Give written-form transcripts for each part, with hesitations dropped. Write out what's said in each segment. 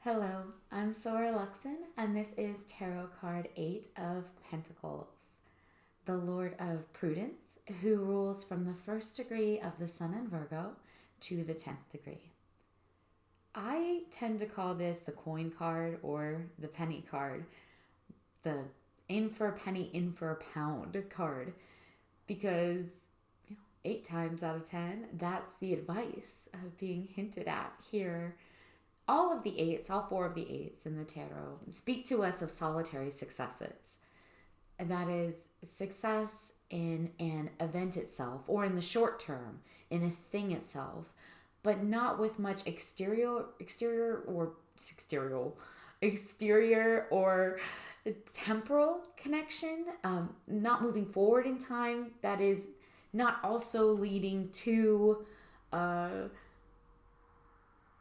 Hello, I'm Sora Luxon, and this is Tarot card 8 of Pentacles, the Lord of Prudence, who rules from the first degree of the Sun in Virgo to the 10th degree. I tend to call this the coin card or the penny card, the in for a penny, in for a pound card, because 8 times out of 10, that's the advice being hinted at here. All of the eights, all four of the eights in the tarot, speak to us of solitary successes. And that is success in an event itself or in the short term, in a thing itself, but not with much exterior or temporal connection, not moving forward in time. That is not also leading to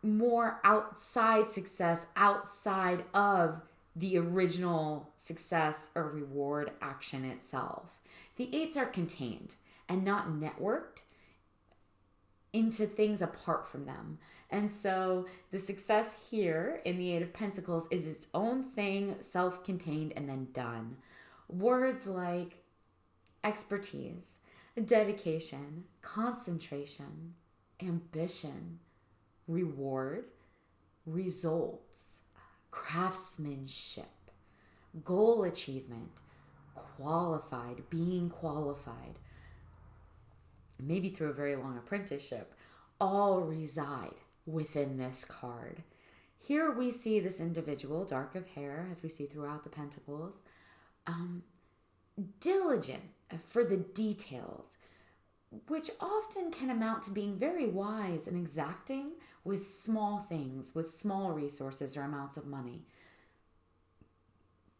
more outside success, outside of the original success or reward action itself. The eights are contained and not networked into things apart from them. And so the success here in the Eight of Pentacles is its own thing, self-contained, and then done. Words like expertise, dedication, concentration, ambition, reward, results, craftsmanship, goal achievement, qualified, being qualified, maybe through a very long apprenticeship, all reside within this card. Here we see this individual, dark of hair, as we see throughout the Pentacles, diligent for the details, which often can amount to being very wise and exacting with small things, with small resources or amounts of money.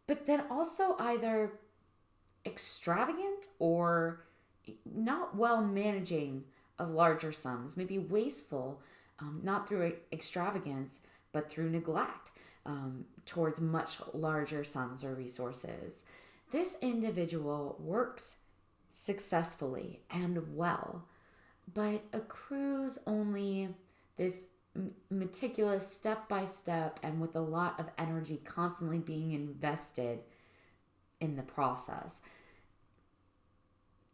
But then also either extravagant or not well managing of larger sums, maybe wasteful, not through extravagance, but through neglect towards much larger sums or resources. This individual works successfully and well, but accrues only this meticulous step-by-step and with a lot of energy constantly being invested in the process.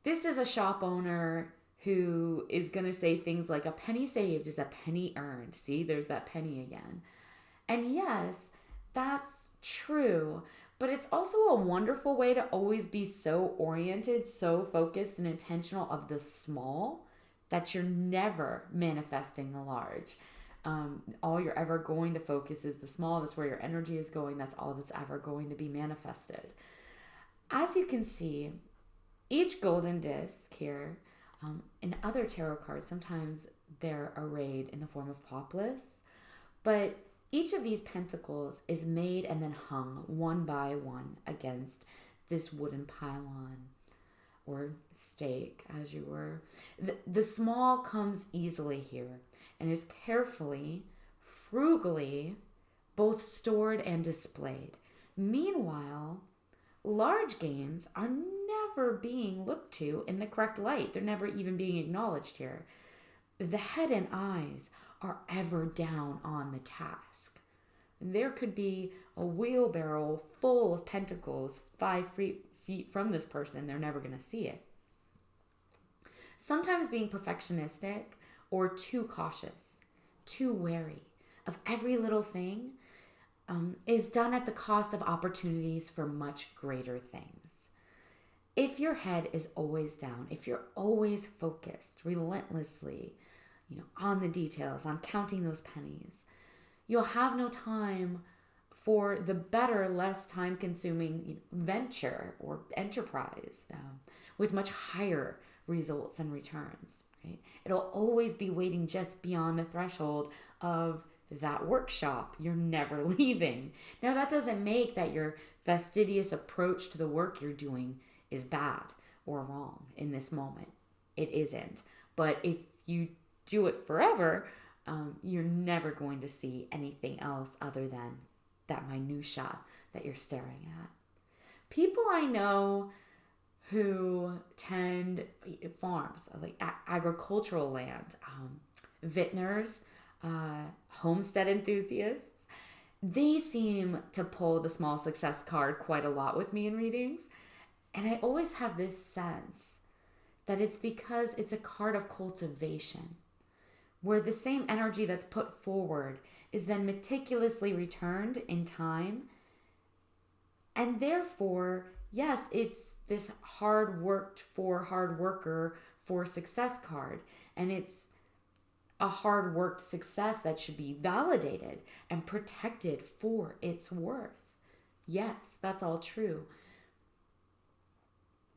This is a shop owner who is going to say things like a penny saved is a penny earned. See, there's that penny again. And yes, that's true, but it's also a wonderful way to always be so oriented, so focused and intentional of the small that you're never manifesting the large. All you're ever going to focus is the small. That's where your energy is going. That's all that's ever going to be manifested. As you can see, each golden disc here, in other tarot cards, sometimes they're arrayed in the form of poplars, but each of these pentacles is made and then hung one by one against this wooden pylon or stake, as you were. The small comes easily here and is carefully, frugally, both stored and displayed. Meanwhile, large gains are never being looked to in the correct light. They're never even being acknowledged here. The head and eyes are ever down on the task. There could be a wheelbarrow full of pentacles 5 feet from this person. They're never going to see it. Sometimes being perfectionistic or too cautious, too wary of every little thing is done at the cost of opportunities for much greater things. If your head is always down, if you're always focused relentlessly, on the details, on counting those pennies, you'll have no time for the better, less time-consuming venture or enterprise with much higher results and returns. Right? It'll always be waiting just beyond the threshold of that workshop. You're never leaving. Now, that doesn't make that your fastidious approach to the work you're doing is bad or wrong in this moment. It isn't. But if you do it forever, you're never going to see anything else other than that minutia that you're staring at. People I know who tend farms, like agricultural land, vintners, homestead enthusiasts, they seem to pull the small success card quite a lot with me in readings. And I always have this sense that it's because it's a card of cultivation, where the same energy that's put forward is then meticulously returned in time. And therefore, yes, it's this hard worker for success card. And it's a hard worked success that should be validated and protected for its worth. Yes, that's all true.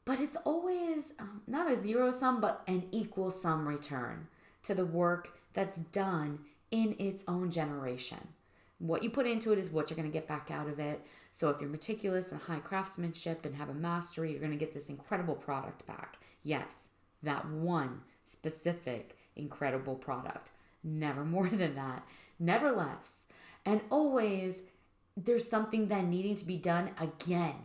But it's always not a zero sum, but an equal sum return to the work that's done in its own generation. What you put into it is what you're going to get back out of it. So if you're meticulous and high craftsmanship and have a mastery, you're going to get this incredible product back. Yes, that one specific incredible product. Never more than that. Never less. And always there's something then needing to be done again.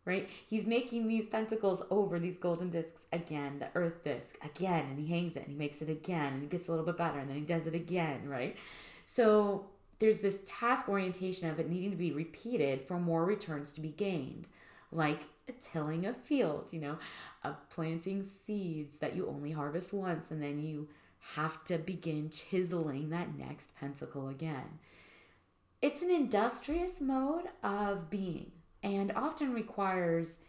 Right? He's making these pentacles over these golden discs again, the earth disc again, and he hangs it and he makes it again and it gets a little bit better and then he does it again, right? So there's this task orientation of it needing to be repeated for more returns to be gained, like tilling a field, planting seeds that you only harvest once and then you have to begin chiseling that next pentacle again. It's an industrious mode of being. And often requires,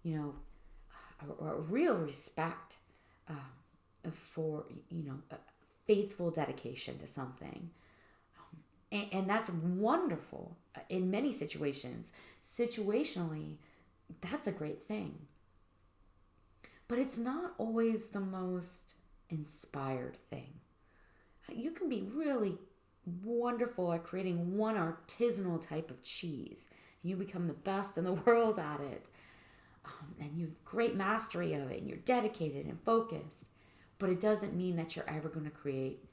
a real respect for, a faithful dedication to something. And that's wonderful in many situations. Situationally, that's a great thing. But it's not always the most inspired thing. You can be really wonderful at creating one artisanal type of cheese. You become the best in the world at it. And you have great mastery of it. And you're dedicated and focused. But it doesn't mean that you're ever going to create,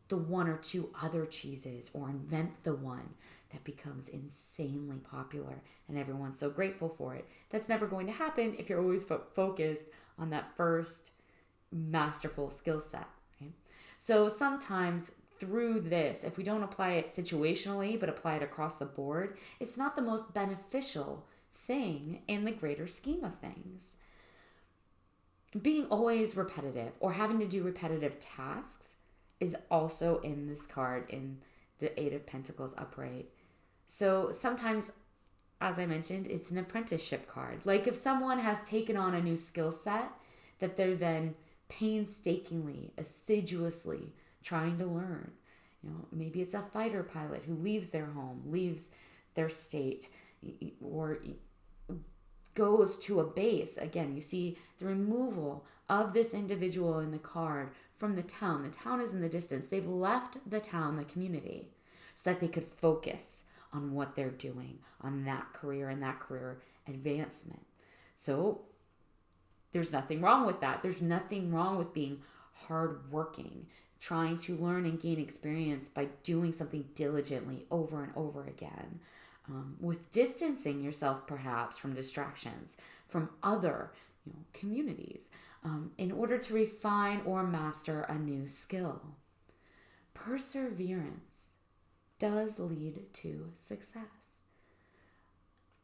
the one or two other cheeses or invent the one that becomes insanely popular and everyone's so grateful for it. That's never going to happen if you're always focused on that first masterful skill set. Okay? So sometimes through this, if we don't apply it situationally, but apply it across the board, it's not the most beneficial thing in the greater scheme of things. Being always repetitive or having to do repetitive tasks is also in this card in the Aid of Pentacles upright. So sometimes, as I mentioned, it's an apprenticeship card. Like if someone has taken on a new skill set that they're then painstakingly, assiduously trying to learn. Maybe it's a fighter pilot who leaves their home, leaves their state, or goes to a base. Again, you see the removal of this individual in the card from the town. The town is in the distance. They've left the town, the community, so that they could focus on what they're doing, on that career and that career advancement. So there's nothing wrong with that. There's nothing wrong with being hardworking, trying to learn and gain experience by doing something diligently over and over again, with distancing yourself perhaps from distractions, from other communities, in order to refine or master a new skill. Perseverance does lead to success.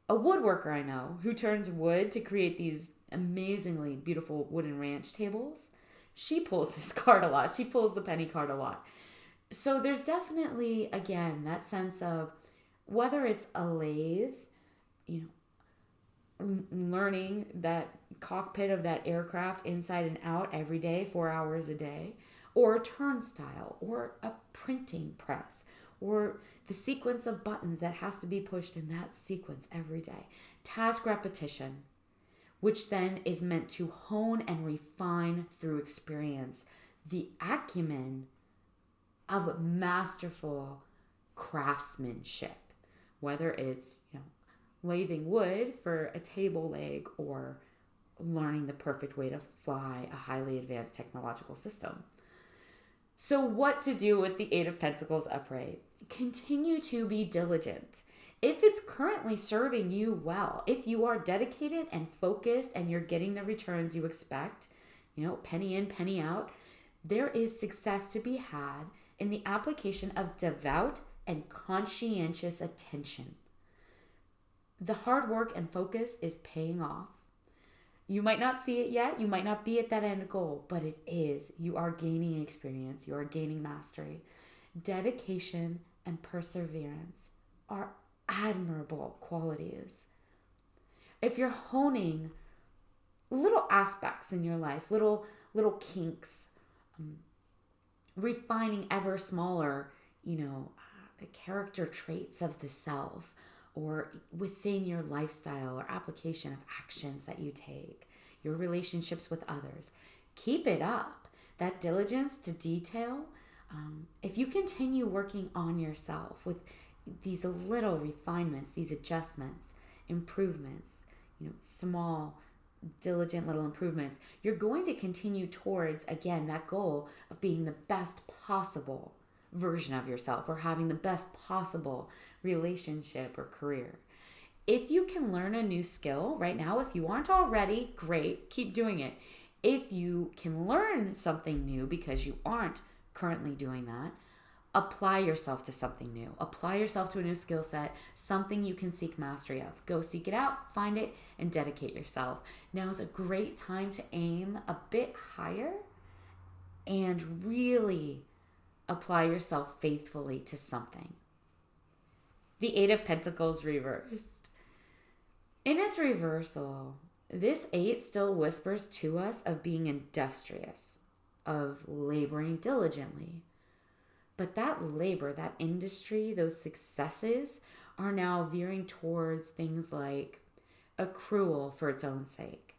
A woodworker I know who turns wood to create these amazingly beautiful wooden ranch tables, she pulls this card a lot. She pulls the penny card a lot. So there's definitely, again, that sense of whether it's a lathe, learning that cockpit of that aircraft inside and out every day, 4 hours a day, or a turnstile, or a printing press, or the sequence of buttons that has to be pushed in that sequence every day. Task repetition, which then is meant to hone and refine through experience the acumen of masterful craftsmanship, whether it's lathing wood for a table leg or learning the perfect way to fly a highly advanced technological system. So what to do with the Eight of Pentacles upright? Continue to be diligent. If it's currently serving you well, if you are dedicated and focused and you're getting the returns you expect, penny in, penny out, there is success to be had in the application of devout and conscientious attention. The hard work and focus is paying off. You might not see it yet. You might not be at that end goal, but it is. You are gaining experience. You are gaining mastery. Dedication and perseverance are admirable qualities. If you're honing little aspects in your life, little kinks, refining ever smaller, character traits of the self, or within your lifestyle or application of actions that you take, your relationships with others, keep it up. That diligence to detail, if you continue working on yourself with these little refinements, these adjustments, improvements, small, diligent little improvements, you're going to continue towards, again, that goal of being the best possible version of yourself, or having the best possible relationship or career. If you can learn a new skill right now, if you aren't already, great, keep doing it. If you can learn something new because you aren't currently doing that, apply yourself to something new. Apply yourself to a new skill set, something you can seek mastery of. Go seek it out, find it, and dedicate yourself. Now is a great time to aim a bit higher and really apply yourself faithfully to something. The Aid of Pentacles reversed. In its reversal, this 8 still whispers to us of being industrious, of laboring diligently. But that labor, that industry, those successes are now veering towards things like accrual for its own sake.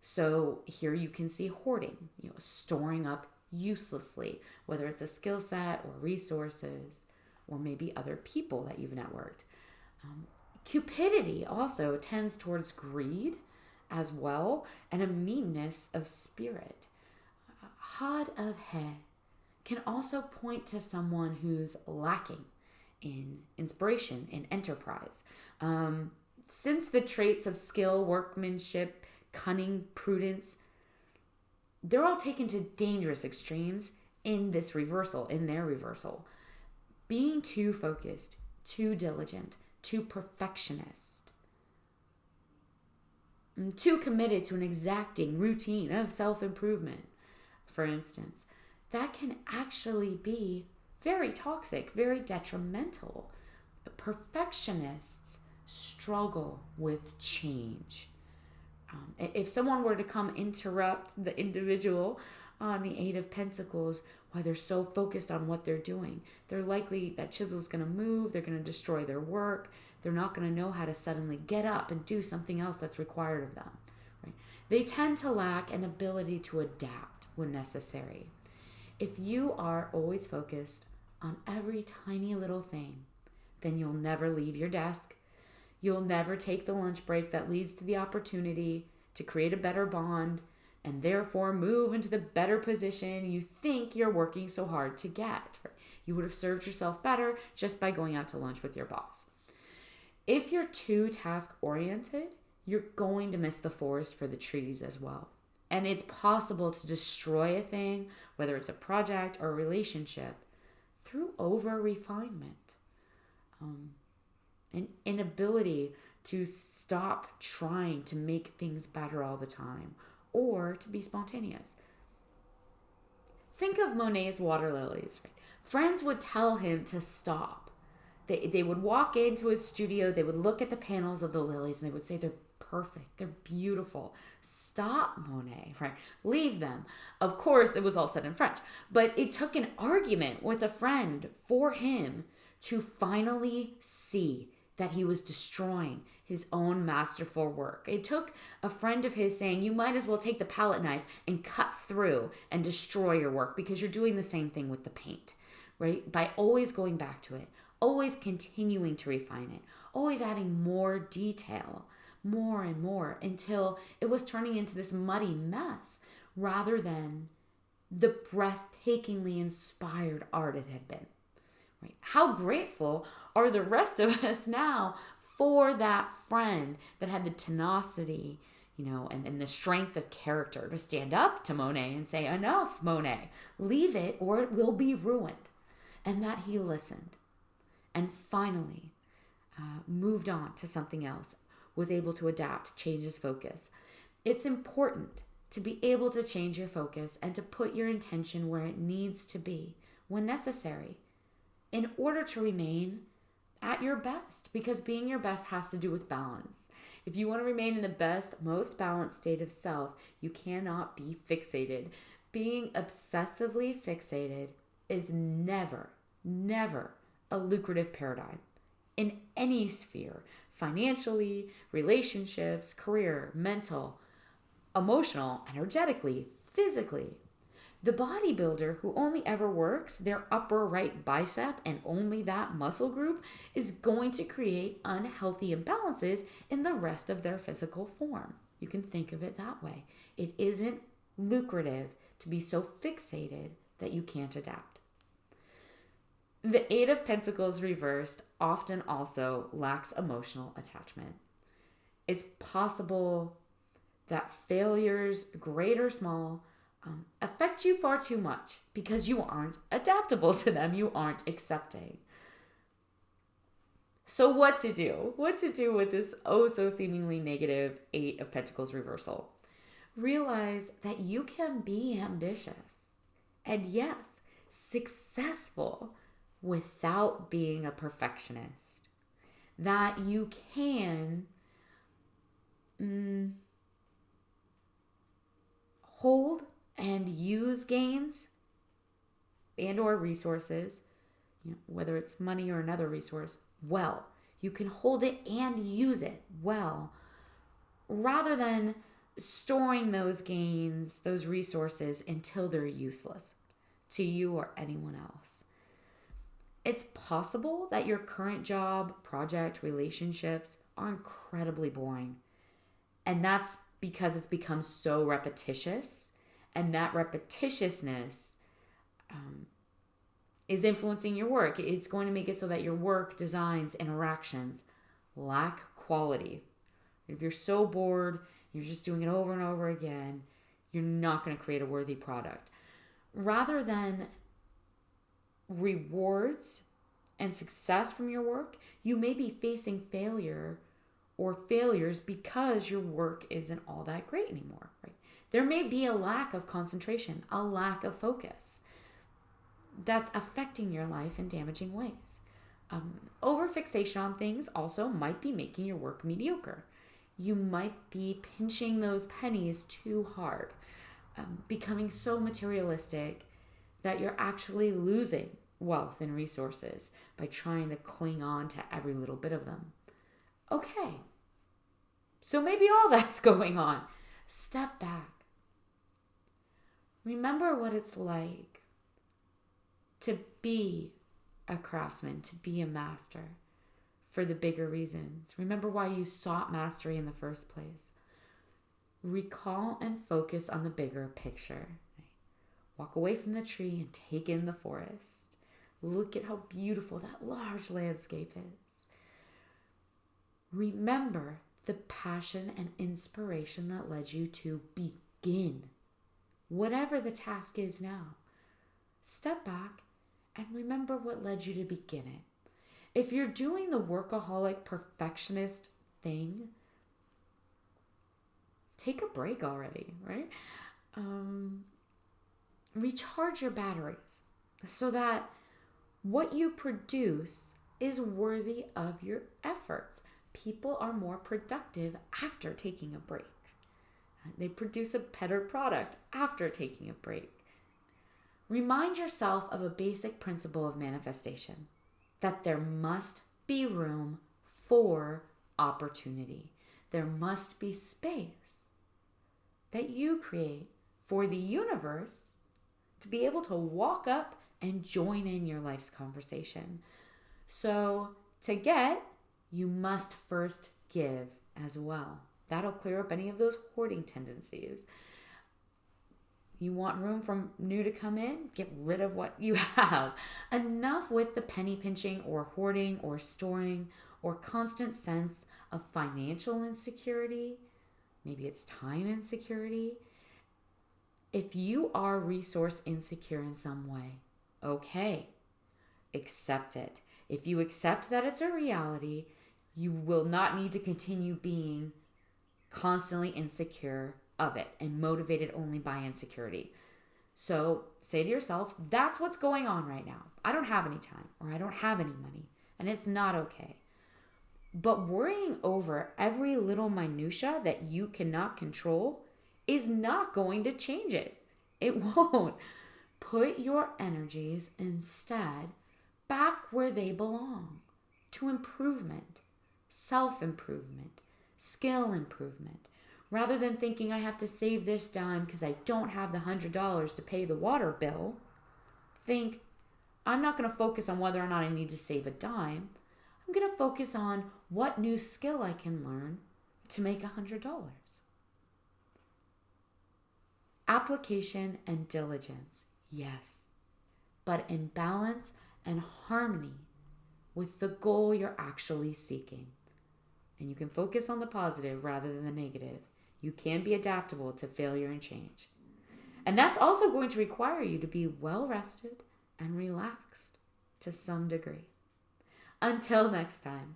So here you can see hoarding, storing up uselessly, whether it's a skill set or resources, or maybe other people that you've networked. Cupidity also tends towards greed as well, and a meanness of spirit. Had of head can also point to someone who's lacking in inspiration, in enterprise. Since the traits of skill, workmanship, cunning, prudence, they're all taken to dangerous extremes in this reversal, in their reversal. Being too focused, too diligent, too perfectionist, too committed to an exacting routine of self-improvement, for instance, that can actually be very toxic, very detrimental. Perfectionists struggle with change. If someone were to come interrupt the individual on the Eight of Pentacles while they're so focused on what they're doing, they're likely, that chisel's going to move, they're going to destroy their work, they're not going to know how to suddenly get up and do something else that's required of them. Right? They tend to lack an ability to adapt when necessary. If you are always focused on every tiny little thing, then you'll never leave your desk. You'll never take the lunch break that leads to the opportunity to create a better bond and therefore move into the better position you think you're working so hard to get. You would have served yourself better just by going out to lunch with your boss. If you're too task-oriented, you're going to miss the forest for the trees as well. And it's possible to destroy a thing, whether it's a project or a relationship, through over-refinement. An inability to stop trying to make things better all the time, or to be spontaneous. Think of Monet's water lilies. Right? Friends would tell him to stop. They would walk into his studio, they would look at the panels of the lilies, and they would say, they're perfect, they're beautiful. Stop, Monet, right? Leave them. Of course, it was all said in French, but it took an argument with a friend for him to finally see that he was destroying his own masterful work. It took a friend of his saying, you might as well take the palette knife and cut through and destroy your work because you're doing the same thing with the paint, right? By always going back to it, always continuing to refine it, always adding more detail, more and more, until it was turning into this muddy mess rather than the breathtakingly inspired art it had been. Right? How grateful are the rest of us now for that friend that had the tenacity, and the strength of character to stand up to Monet and say, enough, Monet, leave it or it will be ruined. And that he listened. and finally moved on to something else, was able to adapt, change his focus. It's important to be able to change your focus and to put your intention where it needs to be when necessary in order to remain at your best, because being your best has to do with balance. If you want to remain in the best, most balanced state of self, you cannot be fixated. Being obsessively fixated is never a lucrative paradigm in any sphere, financially, relationships, career, mental, emotional, energetically, physically. The bodybuilder who only ever works their upper right bicep and only that muscle group is going to create unhealthy imbalances in the rest of their physical form. You can think of it that way. It isn't lucrative to be so fixated that you can't adapt. The Aid of Pentacles reversed often also lacks emotional attachment. It's possible that failures, great or small, affect you far too much because you aren't adaptable to them. You aren't accepting. So what to do? What to do with this oh so seemingly negative Eight of Pentacles reversal? Realize that you can be ambitious and yes, successful without being a perfectionist. That you can hold and use gains and or resources, whether it's money or another resource, well. You can hold it and use it well, rather than storing those gains, those resources until they're useless to you or anyone else. It's possible that your current job, project, relationships are incredibly boring. And that's because it's become so repetitious. And that repetitiousness is influencing your work. It's going to make it so that your work, designs, interactions lack quality. If you're so bored, you're just doing it over and over again, you're not going to create a worthy product. Rather than rewards and success from your work, you may be facing failure or failures because your work isn't all that great anymore, right? There may be a lack of concentration, a lack of focus that's affecting your life in damaging ways. Overfixation on things also might be making your work mediocre. You might be pinching those pennies too hard, becoming so materialistic that you're actually losing wealth and resources by trying to cling on to every little bit of them. Okay, so maybe all that's going on. Step back. Remember what it's like to be a craftsman, to be a master for the bigger reasons. Remember why you sought mastery in the first place. Recall and focus on the bigger picture. Walk away from the tree and take in the forest. Look at how beautiful that large landscape is. Remember the passion and inspiration that led you to begin whatever the task is now. Step back and remember what led you to begin it. If you're doing the workaholic perfectionist thing, take a break already, right? Recharge your batteries so that what you produce is worthy of your efforts. People are more productive after taking a break. They produce a better product after taking a break. Remind yourself of a basic principle of manifestation, that there must be room for opportunity. There must be space that you create for the universe to be able to walk up and join in your life's conversation. So to get, you must first give as well. That'll clear up any of those hoarding tendencies. You want room for new to come in? Get rid of what you have. Enough with the penny pinching or hoarding or storing or constant sense of financial insecurity. Maybe it's time insecurity. If you are resource insecure in some way, okay, accept it. If you accept that it's a reality, you will not need to continue being constantly insecure of it and motivated only by insecurity. So say to yourself, that's what's going on right now. I don't have any time, or I don't have any money, and it's not okay. But worrying over every little minutia that you cannot control is not going to change it. It won't. Put your energies instead back where they belong, to improvement, self-improvement, skill improvement. Rather than thinking I have to save this dime because I don't have the $100 to pay the water bill, think I'm not going to focus on whether or not I need to save a dime. I'm going to focus on what new skill I can learn to make $100. Application and diligence, yes, but in balance and harmony with the goal you're actually seeking. And you can focus on the positive rather than the negative. You can be adaptable to failure and change. And that's also going to require you to be well rested and relaxed to some degree. Until next time,